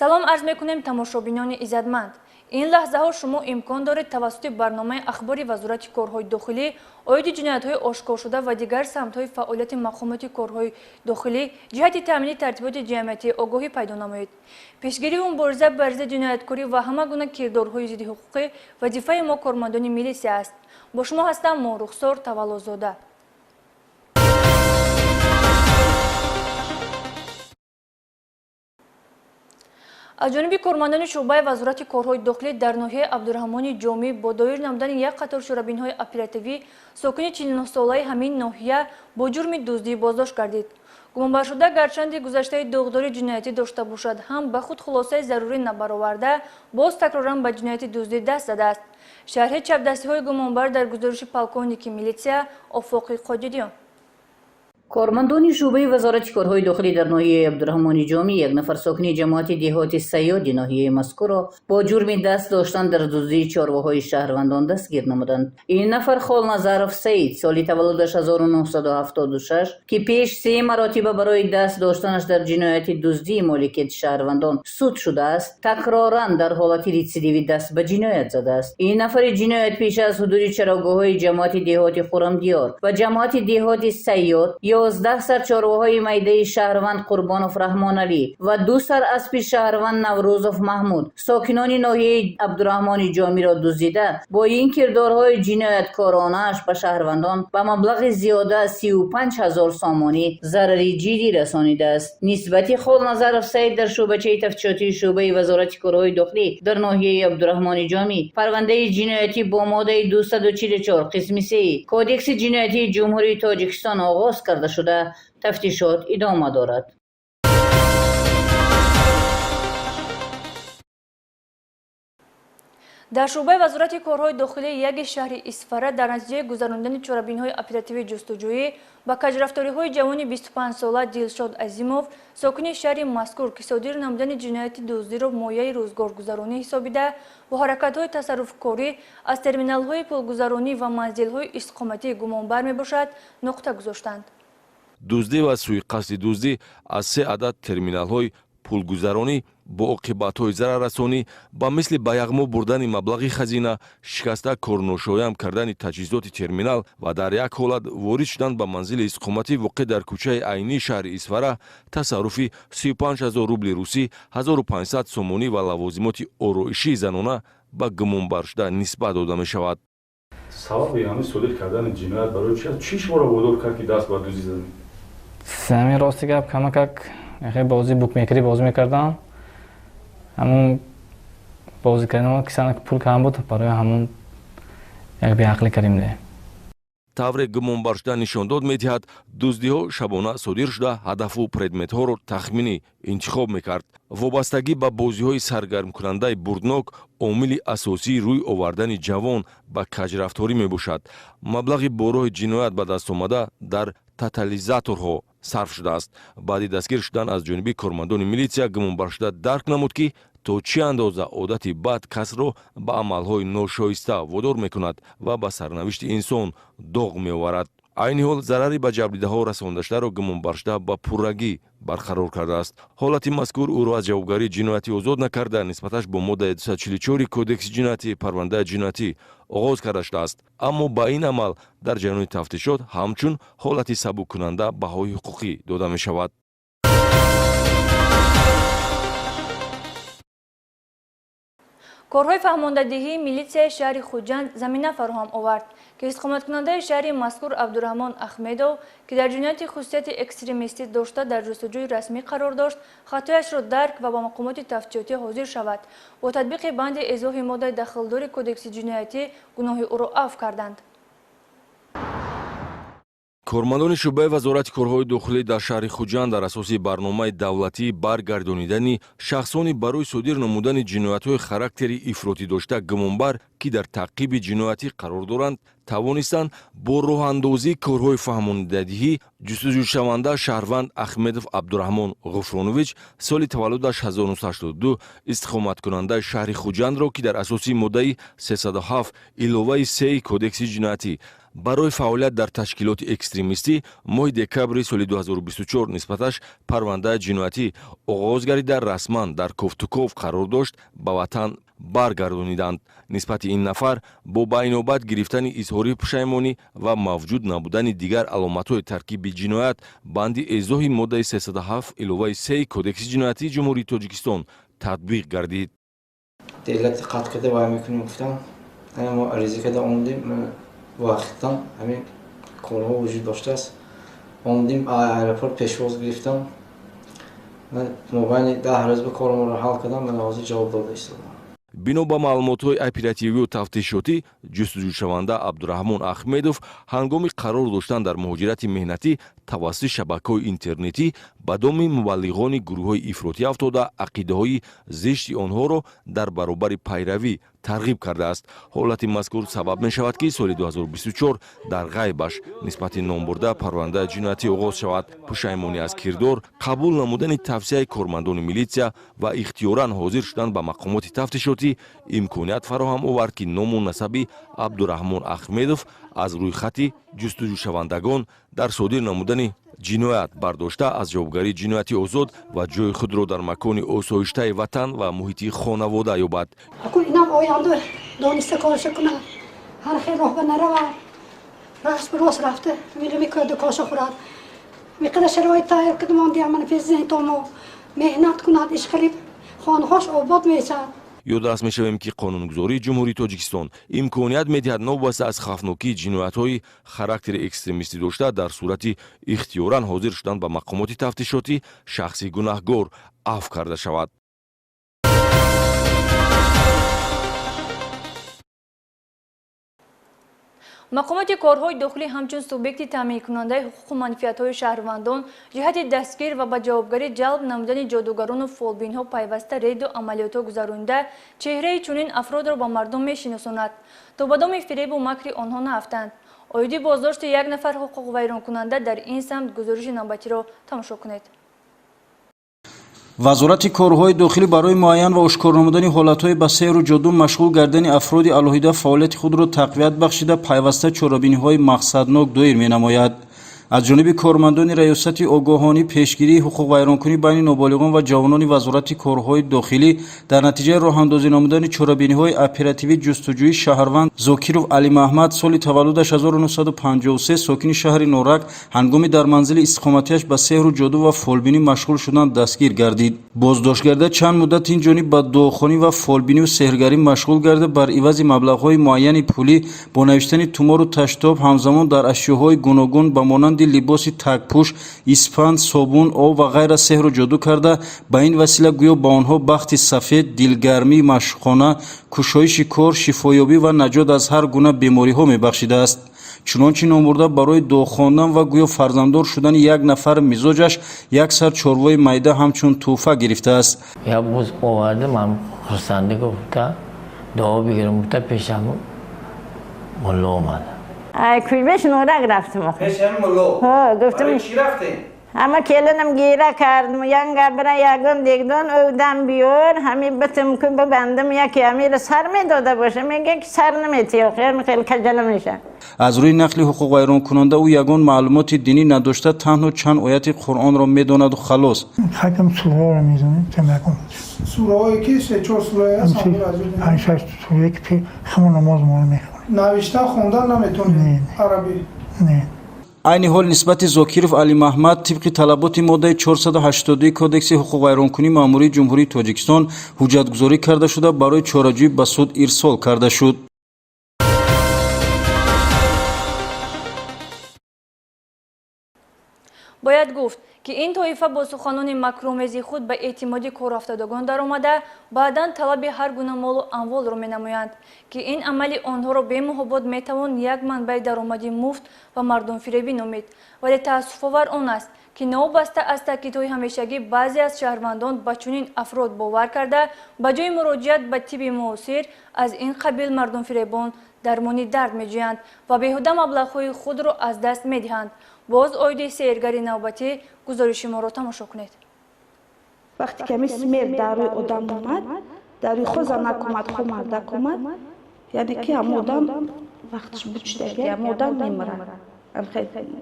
салом арз мекунем тамошобинони иззатманд. ин лаҳзаҳо шумо имкон доред тавассути барномаи ахбори вазорати корҳои дохилӣ оиди ҷиноятҳои ошкоршуда ва дигар самтҳои фаъолияти мақомоти корҳои дохилӣ ҷиҳати таъмини тартиботи ҷамъиятӣ огоҳӣ пайдо намоед. пешгирии мубориза бар зидди ҷинояткорӣ ва ҳама гуна кирдорҳои зидди ҳуқуқӣ вазифаи мо кормандони милисия аст. бо шумо ҳастам мо рухсор таваллузода. аз ҷониби кормандони шуъбаи вазорати корҳои дохилӣ дар ноҳияи Абдураҳмони Ҷомӣ бо доир намудани як қатор шӯрабинҳои оперативӣ сокини 49-солаи ҳамин ноҳия бо ҷурми дуздӣ боздошт гардид. гумонбаршуда гарчанди гузаштаи доғдори ҷиноятӣ дошта бошад ҳам ба худ хулосаи зарурӣ набароварда боз такроран ба ҷинояти дуздӣ даст задааст. шарҳи чапдастиҳои гумонбар дар гузориши полковники милитсия Офоқи Қодидиён. кормандони шӯъбаи вазорати корҳои дохилӣ дар ноҳияи Абдураҳмони Ҷомӣ як нафар сокини ҷамоати деҳоти Сайёди ноҳияи мазкурро бо ҷурми даст доштан дар дуздии чорваҳои шаҳрвандон дастгир намуданд. ин нафар Холназаров Саид соли таваллудаш 1976 ки пеш 3 маротиба барои даст доштанаш дар ҷинояти дуздии моликияти шаҳрвандон суд шудааст, такроран дар ҳолати ритсидиви даст ба ҷиноят задааст. ин нафари ҷиноят пеш аз ҳудуди чарогоҳҳои ҷамоати деҳоти Хуррамдиёр ва ҷамоати деҳоти Сайёд 11 сар чорваҳои майдаи шаҳрванд Қурбонов Раҳмоналӣ ва 2 сар аспи шаҳрванд Наврӯзов Маҳмуд сокинони ноҳияи Абдураҳмони Ҷомиро дуздида бо ин кирдорҳои ҷинояткоронааш ба шаҳрвандон ба маблағи зиёда 35 000 сомонӣ зарари ҷиддӣ расонидааст. нисбати Холназаров Саид дар шӯъбачаи тафтишотии шӯъбаи вазорати корҳои дохилӣ дар ноҳияи Абдураҳмони Ҷомӣ парвандаи ҷиноятӣ бо моддаи 244 қисми 3 кодекси ҷиноятии ҷумҳурии Тоҷикистон оғоз карда шуда тафтишот идома дорад. дар шӯъбаи вазорати корҳои дохилӣ яги шаҳри Исфара дар натиҷаи гузарондани чорабинҳои оперативии ҷустуҷӯӣ ба каҷрафториҳои ҷавони 25-сола Дилшод Азимов сокини шаҳри мазкур ки содир намудани ҷинояти дуздиро мояи рӯзгоргузаронӣ ҳисобида бо ҳаракатҳои тасарруфкорӣ аз терминалҳои пулгузаронӣ ва манзилҳои иstiqоматӣ гумонбар мебошад нуқта гузоштанд. дуздӣ ва сӯйқасди дуздӣ аз 3 адад терминалҳои пулгузаронӣ бо оқибатҳои зараррасонӣ ба мисли ба яғмо бурдани маблағи хазина, шикаста корношоям кардани таҷҳизоти терминал ва дар як ҳолат ворид шудан ба манзили иstiqоматӣ воқеъ дар кӯчаи айнии шаҳри Исфара тасарруфи 35 000 рубли русӣ, 1500 сомонӣ ва лавозимоти ороишии занона ба гумонбаршуда нисбат дода мешавад. сабаби ҳамин содир кардани ҷиноят барои чӣ шуморо водор кард ки даст ба дуздӣ задед? Самин рости гап камакак бозӣ букмекерӣ бозӣ мекардам. ҳамун бозӣ кардам кисана пул кам буд барои ҳамун як беақлӣ кардем. тавре гумонбаршуда нишон дод медиҳад дуздиҳо шабона содир шуда ҳадафу предметҳоро тахминӣ интихоб мекард. вобастагӣ ба бозиҳои саргармкунандаи бурднок омили асосии рӯй овардани ҷавон ба каҷрафторӣ мебошад. маблағи бороҳи ҷиноят ба дастомада дар тотализаторҳо сарф шудааст. баъди дастгир шудан аз ҷониби кормандони милитсия гумонбаршуда дарк намуд ки то чӣ андоза одати бад касро ба амалҳои ношоиста водор мекунад ва ба сарнавишти инсон доғ меоварад. айни ҳол зарари ба ҷабридаҳо расондашдаро гумонбаршуда ба пуррагӣ барқарор кардааст. ҳолати мазкур ӯро аз ҷавобгарии ҷиноятӣ озод накарда нисбаташ бо моддаи 244 кодекси ҷиноятӣ парвандаи ҷиноятӣ оғоз карда шудааст. аммо ба ин амал дар ҷараёни тафтишот ҳамчун ҳолати сабуккунанда баҳои ҳуқуқӣ дода мешавад. корҳои фаҳмондадиҳии милитсияи шаҳри Хуҷанд замина фароҳам овард ки иstiqоматкунандаи шаҳри мазкур Абдураҳмон Ахмедов ки дар ҷинояти хусусияти экстремистӣ дошта дар ҷустуҷӯи расмӣ қарор дошт хатояшро дарк ва ба мақомоти тафтишотӣ ҳозир шавад. бо татбиқи банди эзоҳи моддаи дахлдори кодекси ҷиноятӣ гуноҳи ӯро афв карданд. кормандони шӯъбаи вазорати корҳои дохилӣ дар шаҳри Хуҷанд дар асоси барномаи давлатии баргардонидани шахсони барои содир намудани ҷиноятҳои характери ифротӣ дошта гумонбар ки дар таъқиби ҷиноятӣ қарор доранд тавонистанд бо роҳандозии корҳои фаҳмондидадиҳӣ ҷустуҷӯшаванда шаҳрванд Ахмедов Абдураҳмон Ғуфронович соли таваллудаш 1982 истиқоматкунандаи шаҳри Хуҷандро ки дар асоси моддаи 307 иловаи 3 кодекси ҷиноятӣ барои фаъолият дар ташкилоти экстремистӣ моҳи декабри соли 2024 нисбаташ парвандаи ҷиноятӣ оғоз гарида расман дар Ковтуков қарор дошт ба ватан баргардониданд. Нисбати ин нафар бо ба инобат гирифтани изҳори пушаймонӣ ва мавҷуд набудани дигар аломатҳои таркиби ҷиноят банди эзоҳи моддаи 307 иловаи 3 кодекси ҷиноятии ҷумҳурии Тоҷикистон татбиқ гардид. Devleti katkıda var mümkün guftan. Yani o rizikada ondayım vakitten hemen konu vücut dostas. Ondayım aeroport peşvoz giriften. Ben mobil daha hızlı korumları halkadan ben hazır cevap da istedim. бино ба маълумотҳои оперативию тафтишотӣ ҷустуҷӯшаванда Абдураҳмон Ахмедов ҳангоми қарор доштан дар муҳоҷирати меҳнатӣ тавассути шабакаҳои интернетӣ ба доми мубаллиғони гурӯҳҳои ифротӣ афтода ақидаҳои зишти онҳоро дар баробари пайравӣ тарғиб кардааст. ҳолати мазкур сабаб мешавад ки соли 2024 дар ғайбаш нисбати номбурда парвандаи ҷиноятӣ оғоз шавад. Пушаймонӣ аз кирдор, қабул намудани тавсияи кормандони милитсия ва ихтиёран ҳозир шудан ба мақомоти тафтишотӣ имконият фароҳам овард ки ному насаби Абдураҳмон Ахмедов аз рӯйхати ҷустуҷӯшавандагон дар содир намудани ҷиноят бардошта аз ҷавобгарии ҷинояти озод ва ҷои худро дар макони осоиштаи ватан ва муҳити хонавода ёбад. اینم آینده دانسته کارش کنه هر خیلی راه به نروه راست به راست رفته میره میکرده کاش خورد میقدر شرایط تایر که دمان دیگه من پیش ذهن تامو مهنت کند اشخالی خانهاش آباد میشه. ёдрас мешавем ки қонунгузории ҷумҳурии Тоҷикистон имконият медиҳад новаста аз хавфнокии ҷиноятҳои характери экстремистӣ дошта дар сурати ихтиёран ҳозир шудан ба мақомоти тафтишотӣ шахси гунаҳгор афв карда шавад. мақомоти корҳои дохилӣ ҳамчун субъекти таъминкунандаи ҳуқуқу манфиатҳои шаҳрвандон ҷиҳати дастгир ва ба ҷавобгарӣ ҷалб намудани ҷодугарону фолбинҳо пайваста рейду амалиётҳо гузаронида чеҳраи чунин афродро ба мардум мешиносонад то ба доми фиребу макри онҳо наафтанд. оиди боздошти як нафар ҳуқуқвайронкунанда дар ин самт гузориши навбатиро тамошо кунед. вазорати корҳои дохилӣ барои муайян ва ошкор намудани ҳолатҳои ба сеҳру ҷоду машғул гардани афроди алоҳида фаъолияти худро тақвият бахшида пайваста чорабиниҳои мақсаднок доир менамояд. аз ҷониби кормандони раёсати огоҳонӣ пешгирии ҳуқуқвайронкунӣ байни ноболиғон ва ҷавонони вазорати корҳои дохилӣ дар натиҷаи роҳандозӣ намудани чорабиниҳои оперативии ҷустуҷӯи шаҳрванд Зокиров Али Маҳмад соли таваллудаш 1953 сокини шаҳри Норак ҳангоми дар манзили истиқоматиаш ба сеҳру ҷоду ва фолбинӣ машғул шудан дастгир гардид. боздошт гарда чанд муддат ин ҷониб ба дуохонӣ ва фолбиниву сеҳргарӣ машғул гарда бар ивази маблағҳои муайяни пулӣ бо навиштани тумору таштоб ҳамзамон дар ашёҳои гуногун ба монанди либоси такпӯш, испанд, собун, об ва ғайра сеҳру ҷоду карда ба ин васила гӯё ба онҳо бахти сафед, дилгармӣ, машқхона, кушоиши кор, шифоёбӣ ва наҷот аз ҳар гуна бемориҳо мебахшидааст. чунончи номурда барои дуо хондан ва гӯё фарзанддор шудани як нафар мизоҷаш як сар чорвои майда ҳамчун тӯҳфа гирифтааст. Я буз оварда ман хурсанди гуфта дуо бигирам гуфта пешам мулло омад. کلبش نورک رفتم. Peş hem mulu. ها گفتم Barı çi raftin? اما کلنم گیره کردم ینگر برای یگان دیگدان اودم بیار همین بتم که ببندم یکی امیر سر میداده باشه میگه که سر نمیتیه خیلی خیلی کجل میشه. аз рӯи нақли ҳуқуқвайронкунанда ӯ ягон маълумоти динӣ надошта танҳо чанд ояти қуръонро медонаду халос. حکم سوره میزنه تمکن سوره کی سه چهار سوره است پنج شش سوره که همون نماز ما میخونه نوشتن خوندن نمیتونی عربی نه айни ҳол нисбати Зокиров Али Маҳмад тибқи талаботи моддаи 482 кодекси ҳуқуқвайронкунӣ маъмурии ҷумҳурии Тоҷикистон ҳуҷҷатгузорӣ карда шуда барои чораҷӯӣ ба суд ирсол карда шуд. باید گفت که این طایفه با سخنان مکرومزی خود به اعتمادی کارافتادگان در آمده بعدا طلب هر گونه مال و اموال را می نمایند که این عمل آنها را به محبت می توان یک منبع درآمدی مفت و مردم فریبی نامید. ولی تأسف آور آن است که نوبسته از تاکیدهای همیشگی بعضی از شهروندان به چنین افراد باور کرده به جای مراجعت به طب معاصر از این قبیل مردم فریبان درمانی درد می‌جویند و بیهوده مبلغ‌های خود را از دست می‌دهند. باز آیده سیرگری نوبتی گزارش ما را تماشا کنید. وقتی که سمیر در روی آدم اومد، در روی خود زنک اومد، خود مردک اومد، یعنی که هم آدم وقتش بچدگی هم آدم میمره.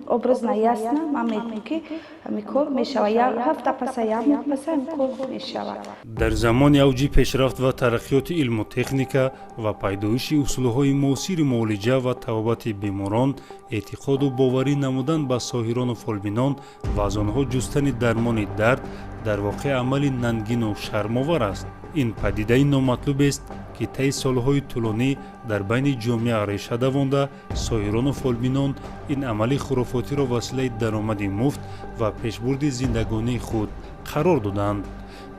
образ наясна ман метам ки ҳамин кор мешава як ҳафта паса як моҳ паса ҳамин кор мешава. дар замони авҷи пешрафт ва тараққиёти илму техника ва пайдоиши усулҳои муосири муолиҷа ва табобати беморон эътиқоду боварӣ намудан ба соҳирону фолбинон ва аз онҳо ҷустани дармони дард дар воқеъ амали нангину шармовар аст. ин падидаи номатлубест ки таи солҳои тӯлонӣ дар байни ҷомеа реша давонда соҳирону фолбинон ин амали хурофотиро василаи даромади муфт ва пешбурди зиндагонии худ қарор доданд.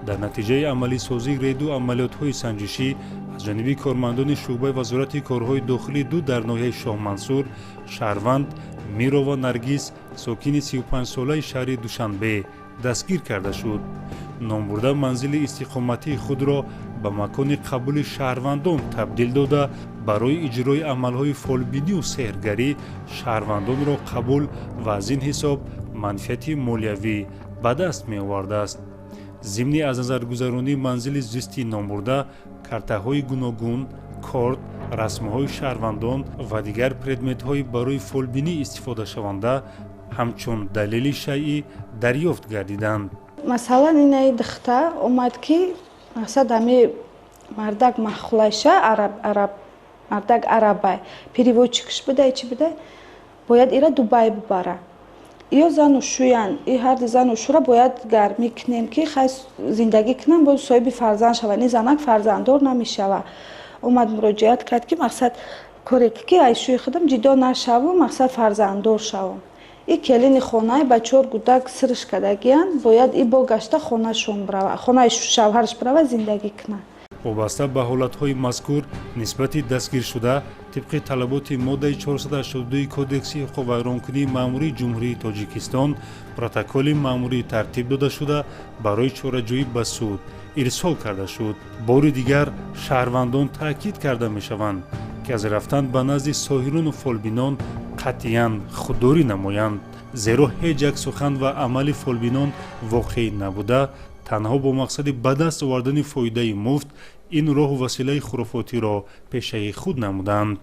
дар натиҷаи амалисозии реду амалиётҳои санҷишӣ аз ҷониби кормандони шуъбаи вазорати корҳои дохилӣ ду дар ноҳияи шоҳмансур шаҳрванд мирова наргиз сокини 35-солаи шаҳри душанбе дастгир карда шуд. номбурда манзили истиқоматии худро ба макони қабули шаҳрвандон табдил дода барои иҷрои амалҳои фолбинию сеҳргарӣ шаҳрвандонро қабул ва аз ин ҳисоб манфиати молиявӣ ба даст меовардааст. зимни аз назаргузаронии манзили зисти номбурда картаҳои гуногун корт расмҳои шаҳрвандон ва дигар предметҳои барои фолбинӣ истифодашаванда ҳамчун далели шайъӣ дарёфт гардиданд. масалан инаи духта омад ки мақсад ҳами мардак махулайша мардак арабай переводчикш будай чӣ будай бояд ира дубай бубара ё зану шӯян и ҳарди зану шӯра бояд гар мекунем ки хай зиндагӣ кунам бо соҳиби фарзанд шавад ин занак фарзанддор намешава. омад муроҷиат кард ки мақсад коре ки ай шӯи худам ҷидо нашаву мақсад фарзанддор шавам. и келини хонаи ба 4 гудак сирш кардагиянд бояд и бо гашта хонашон брава хонаи шавҳарш брава зиндагӣ кунад. вобаста ба ҳолатҳои мазкур нисбати дастгиршуда тибқи талаботи моддаи 482 кодекси ҳуқуқвайронкунии маъмурии ҷумҳурии тоҷикистон протоколи маъмурӣ тартиб дода шуда барои чораҷӯӣ ба суд ирсол карда шуд. бори дигар шаҳрвандон таъкид карда мешаванд ки аз рафтан ба назди соҳирону фолбинон қатъиян худдорӣ намоянд, зеро ҳеҷ як сухан ва амали фолбинон воқеӣ набуда танҳо бо мақсади ба даст овардани фоидаи муфт ин роҳу василаи хурофотиро пешаи худ намуданд.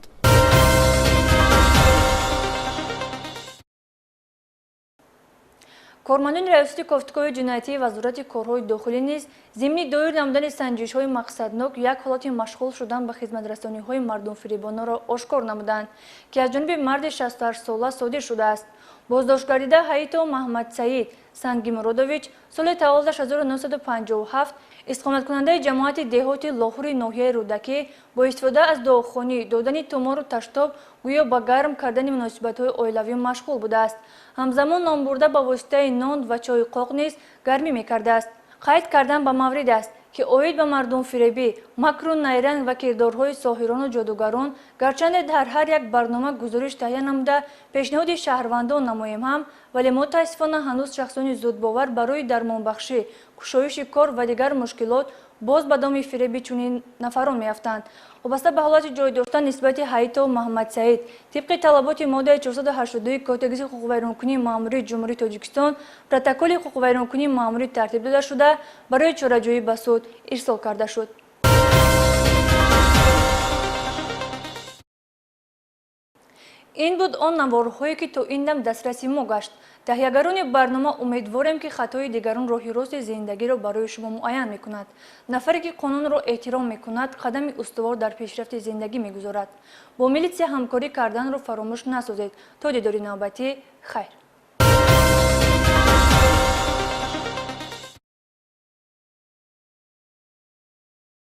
кормандони раёсати кофтикои ҷиноятии вазорати корҳои дохилӣ низ зимни доир намудани санҷишҳои мақсаднок як ҳолати машғул шудан ба хизматрасониҳои мардумфиребонаро ошкор намуданд ки аз ҷониби марди 68-сола содир шудааст. боздоштгардида ҳаито маҳмадсаид сангимуродович соли таваллудаш 1957 иstiqomatkунандаи ҷамоати деҳоти лоҳури ноҳияи рӯдакӣ бо истифода аз догхонӣ додани тумору таштоб гӯё ба гарм кардани муносибатҳои оилавӣ машғул будааст. ҳамзамон номбурда ба воситаи нон ва чойи қоқ низ гармӣ мекардааст. қайд кардан ба маврид аст ки оид ба мардумфиребӣ макру найранг ва кирдорҳои соҳирону ҷодугарон гарчанде дар ҳар як барнома гузориш таҳия намуда пешниҳоди шаҳрвандон намоем ҳам вале мутаассифона ҳанӯз шахсони зудбовар барои дармонбахшӣ кушоиши кор ва дигар мушкилот боз ба доми фиреби чунин нафарон меафтанд. вобаста ба ҳолати ҷой доштан нисбати ҳаито маҳмадсаид тибқи талаботи моддаи 482 кодекси ҳуқуқвайронкунии маъмурии ҷумҳурии тоҷикистон протоколи ҳуқуқвайронкунии маъмурӣ тартиб дода шуда барои чораҷӯӣ ба суд ирсол карда шуд. ин буд он наворҳое ки то ин дам дастраси мо гашт. таҳиягарони барнома умедворем ки хатои дигарон роҳи рости зиндагиро барои шумо муайян мекунад. нафаре ки қонунро эҳтиром мекунад қадами устувор дар пешрафти зиндагӣ мегузорад. бо милитсия ҳамкорӣ карданро фаромӯш насозед. то дидори навбатӣ хайр.